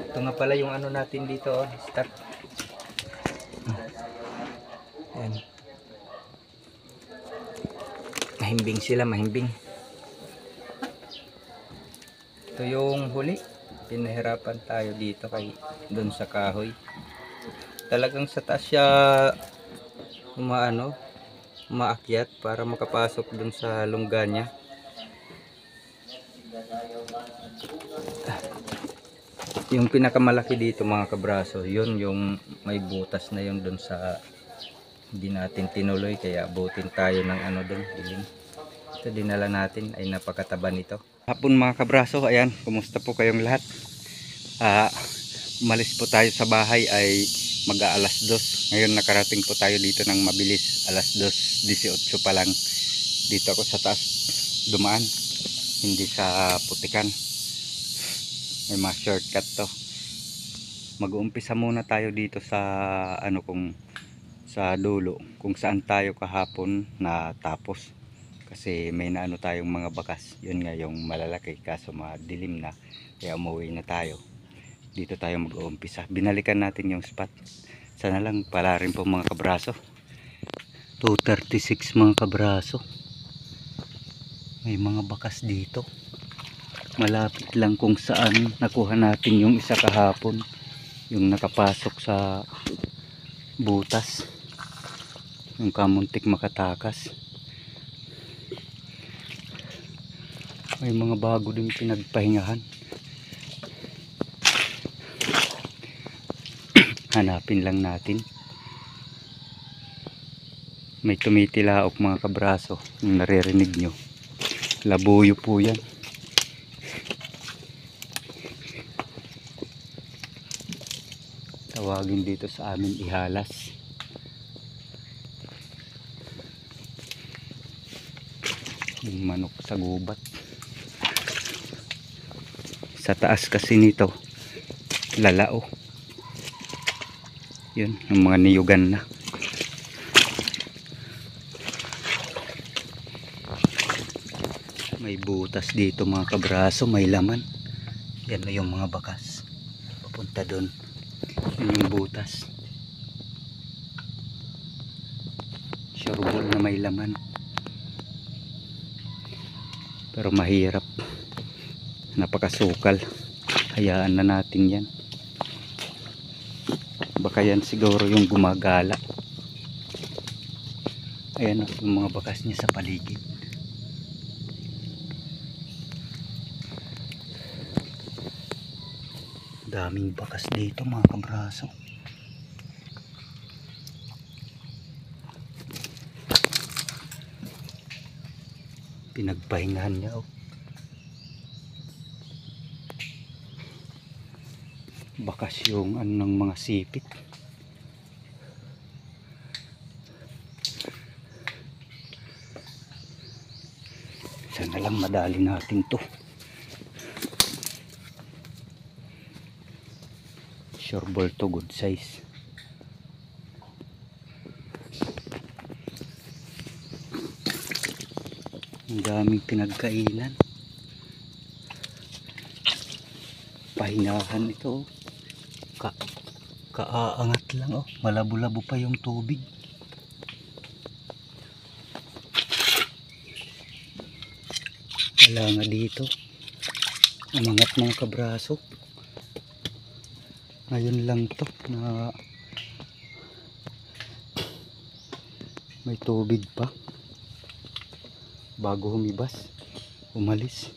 Ito nga pala yung ano natin dito, oh, start. Ayan. Mahimbing sila, mahimbing. Ito yung huli. Pinahirapan tayo dito kay doon sa kahoy. Talagang sa taas siya umaakyat para makapasok doon sa lungga niya. Yung pinakamalaki dito mga kabraso, yun yung may butas na yun doon sa hindi natin tinuloy, kaya abutin tayo ng ano doon, dilim. Ito dinala natin ay napakataba nito. Hapon mga kabraso, ayan, kumusta po kayong lahat? Umalis po tayo sa bahay ay mag-aalas 2. Ngayon nakarating po tayo dito ng mabilis, alas 2:18 pa lang. Dito ako sa taas dumaan, hindi sa putikan. May mga shortcut to. Mag-uumpisa muna tayo dito sa sa dulo kung saan tayo kahapon na tapos. Kasi may naano tayong mga bakas. Yun nga yung malalaki kaso madilim na. Kaya umuwi na tayo. Dito tayo mag-uumpisa. Binalikan natin yung spot. Sana lang pala rin po mga kabraso. 2:36 mga kabraso. May mga bakas dito. Malapit lang kung saan nakuha natin yung isa kahapon, yung nakapasok sa butas, yung kamuntik makatakas. May mga bago din pinagpahingahan. Hanapin lang natin. May tumitilaok mga kabraso, yung naririnig nyo. Labuyo po yan. Tawagin dito sa amin ihalas. Yung manok sa gubat. Sa taas kasi nito lalao. Yun, yung mga niyugan na. May butas dito mga kabraso, may laman. Yan na yung mga bakas. Papunta doon. Yun yung butas. Sure ball na may laman. Pero mahirap. Napakasukal. Hayaan na natin yan. Baka yan siguro yung gumagala. Ayan yung mga bakas niya sa paligid. Daming bakas dito mga kabraso. Pinagpahingahan niya oh. Bakas yung ng mga sipit. Sana lang madali natin to. Sure ball to, good size. Ang daming pinagkainan. Pahingahan ito. Kaaangat lang oh. Malabo-labo pa yung tubig. Wala nga dito. Umangat mga kabraso. Ngayon lang to na may tubig pa bago humibas, umalis.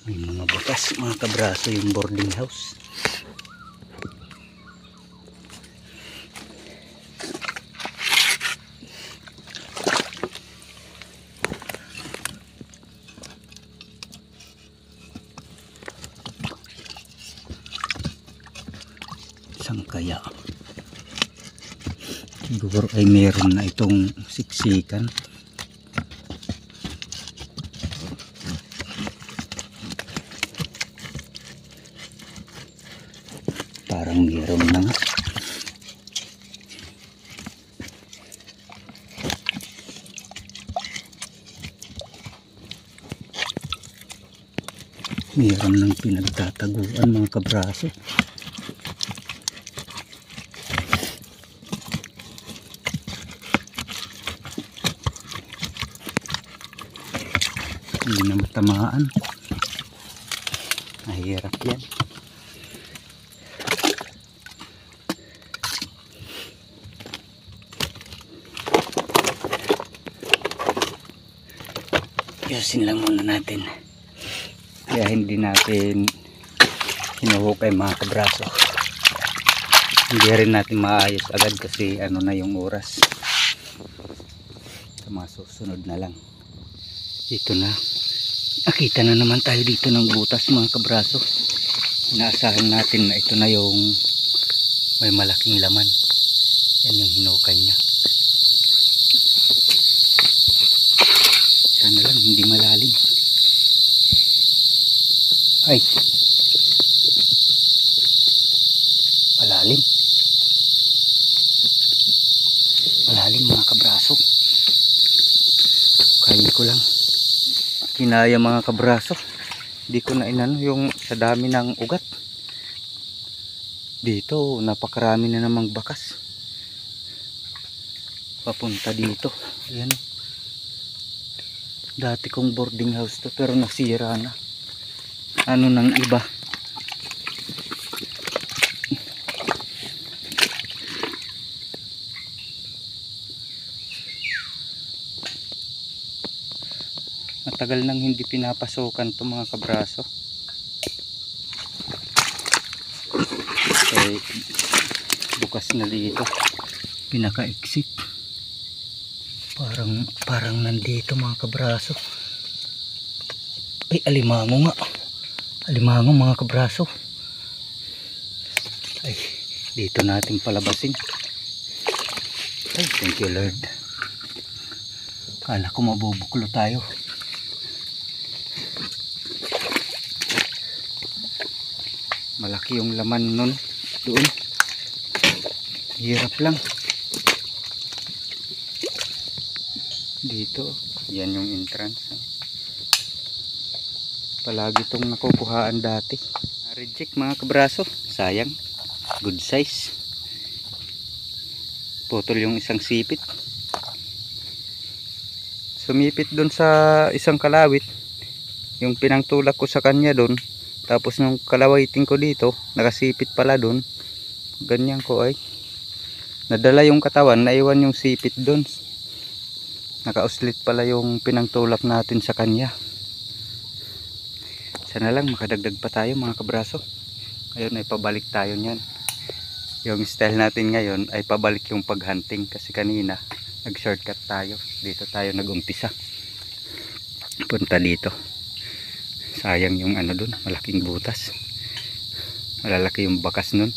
May mga bakas mga kabraso yung boarding house. Saan kaya? Siguro ay meron na itong siksikan. Parang meron na nga. Meron ng pinagtataguan mga kabraso. Hindi na matamaan. Mahirap yan. Ayusin lang muna natin. Kaya hindi natin hinuhukay mga kabraso. Hindi rin natin maayos agad kasi ano na yung oras. Sa mga susunod na lang. Dito na. Nakita na naman tayo dito ng butas mga kabraso. Inaasahan natin na ito na yung may malaking laman. Yan yung hinukay niya. Sana lang hindi malalim. Ay, malalim. Malalim mga kabraso. Kain ko lang. Kinaya mga kabraso. Hindi ko na inano yung sa dami ng ugat. Dito napakarami na namang bakas. Papunta dito. Ayan. Dati kong boarding house to pero nasira na. Ano nang iba. Matagal nang hindi pinapasokan to mga kabraso. Eh, bukas na dito. Pinaka-exit. Parang nandito mga kabraso. Ay, alimango nga. Alimango mga kabraso. Ay, dito natin palabasin. Ay, thank you Lord. Kala ko mabubuklo tayo. Malaki yung laman nun doon. Hirap lang. Dito, yan yung entrance. Palagi itong nakukuhaan dati. Reject mga kabraso. Sayang. Good size. Putol yung isang sipit. Sumipit doon sa isang kalawit. Yung pinangtulak ko sa kanya doon. Tapos nung kalawitin ko dito, nakasipit pala doon. Ganyan ko ay. Nadala yung katawan, naiwan yung sipit doon. Nakauslit pala yung pinangtulak natin sa kanya. Sana lang makadagdag pa tayo mga kabraso. Ngayon ay pabalik tayo niyan. Yung style natin ngayon ay pabalik yung paghunting. Kasi kanina nag shortcut tayo. Dito tayo nagumpisa. Punta dito. Sayang yung ano dun, malaking butas. Malalaki yung bakas nun.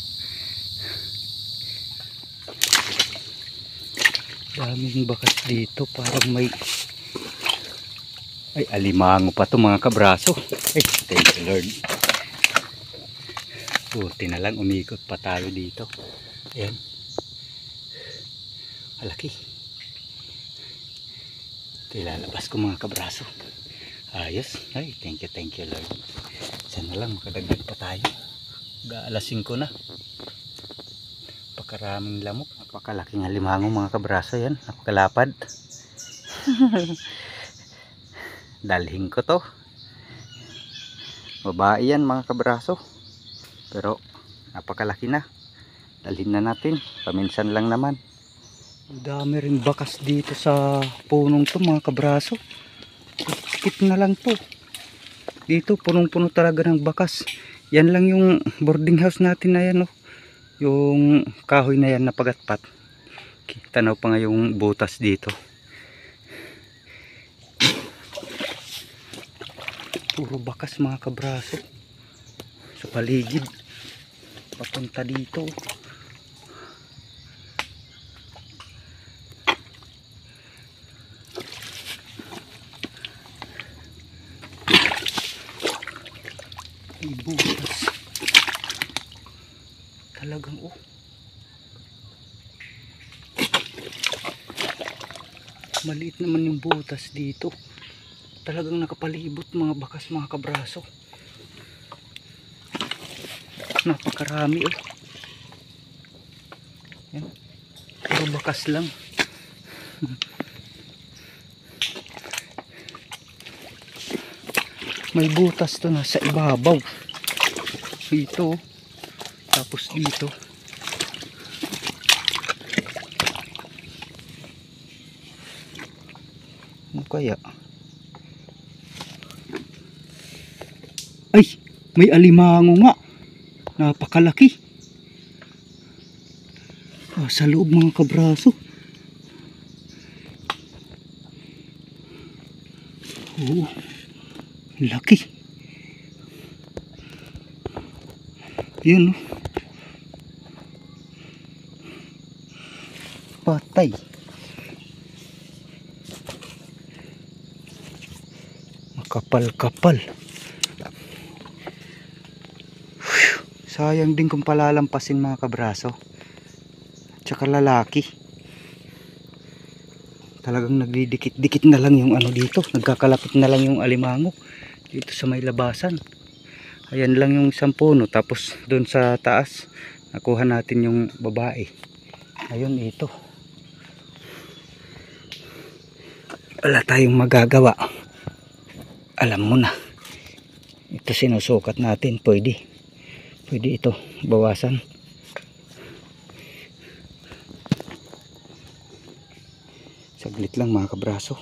Daming bakas dito, parang may... Ay, alimango pa to mga kabraso. Ay, thank you Lord. Buti na lang, umikot pa tayo dito. Ayan. Malaki. Ito ilalabas ko mga kabraso. Ayos. Ay, thank you Lord. Sana lang makadagdag pa tayo. Alas 5 na. Pakaraming lamok. Napakalaking alimango mga kabraso yan. Napakalapad. Dalhin ko to. Babae yan mga kabraso. Pero napakalaki na. Dalhin na natin. Paminsan lang naman. Dami rin bakas dito sa punong to mga kabraso. Skip na lang to. Dito punong-puno talaga ng bakas. Yan lang yung boarding house natin na yan. Oh. Yung kahoy na yan na pagatpat. Tanaw pa nga yung butas dito. Puro bakas mga kabraso. Sa paligid. Papunta dito. May butas. Talagang oh. Maliit naman yung butas dito. Talagang nakapalibot mga bakas mga kabraso. napakarami oh. Yan. Puro bakas lang. May butas to na sa ibabaw. Dito. Tapos dito. Ano kaya? Ay! May alimango nga. Napakalaki. Sa loob mga kabraso. Oo. Laki. Yun oh. Patay. Makapal-kapal. Sayang din kung palalampasin mga kabraso. Tsaka lalaki. Talagang nagdidikit-dikit na lang yung ano dito. Nagkakalapit na lang yung alimango dito sa may labasan. Ayan lang yung isang puno. Tapos doon sa taas nakuha natin yung babae. Ayun ito. Wala tayong magagawa. Alam mo na. Ito sinusukat natin. Pwede ito bawasan. Saglit lang mga kabraso.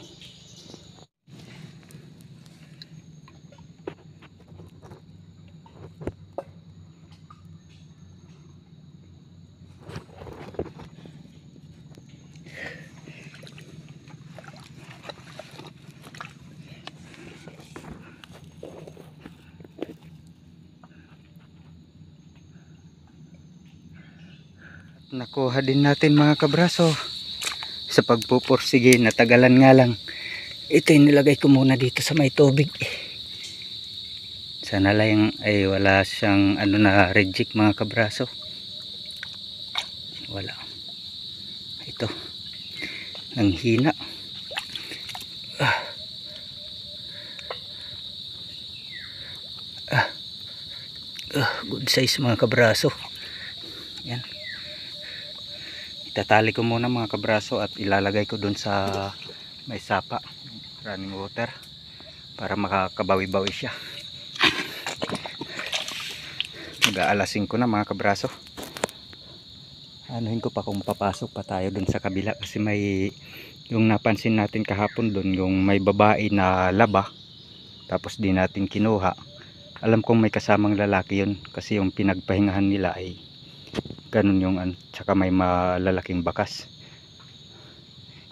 Nakuha din natin mga kabraso. Sa pagpupursige, natagalan nga lang. Ito yung nilagay ko muna dito sa may tubig. Sana lang ay wala siyang ano na reject mga kabraso. Wala. Ito. Nang hina. Good size mga kabraso. Yan. Itatali ko muna mga kabraso at ilalagay ko dun sa may sapa, running water, para makakabawi-bawi siya. Mag-aalasin ko na mga kabraso. Anuhin ko pa kung papasok pa tayo dun sa kabila kasi may yung napansin natin kahapon dun, yung may babae na laba tapos di natin kinuha. Alam kong may kasamang lalaki yun kasi yung pinagpahingahan nila ay ganun yung tsaka may malalaking bakas.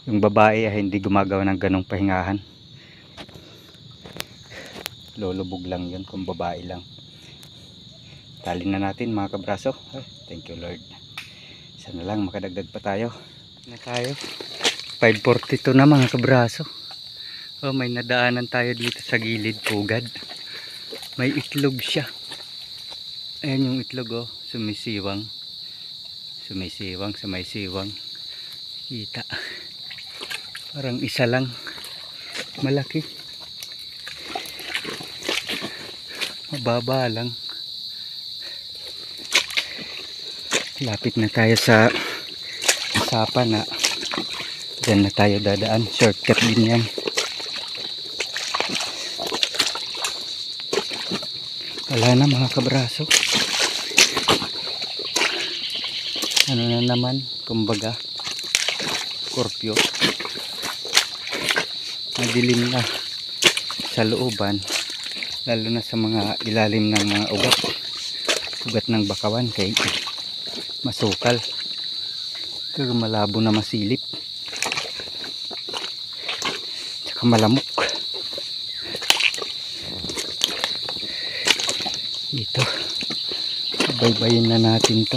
Yung babae ay hindi gumagawa ng ganong pahingahan. Lulubog lang yun kung babae lang. Tali na natin mga kabraso. Thank you Lord. Sana lang makadagdag pa tayo. Na tayo 5:42 na mga kabraso. May nadaanan tayo dito sa gilid pugad. May itlog siya. Ayan yung itlog sumisiwang. Sumisiwang sa may siwang. Kita. Parang isa lang. Malaki. Mababa lang. Lapit na tayo sa sapa na dyan na tayo dadaan. Shortcut din yan. Wala na mga kabraso. Ano na naman, kumbaga Scorpio. Madilim na sa looban, lalo na sa mga ilalim ng mga ugat ng bakawan, kay masukal, kaya malabo na masilip, tsaka malamok. Dito baybayin na natin to.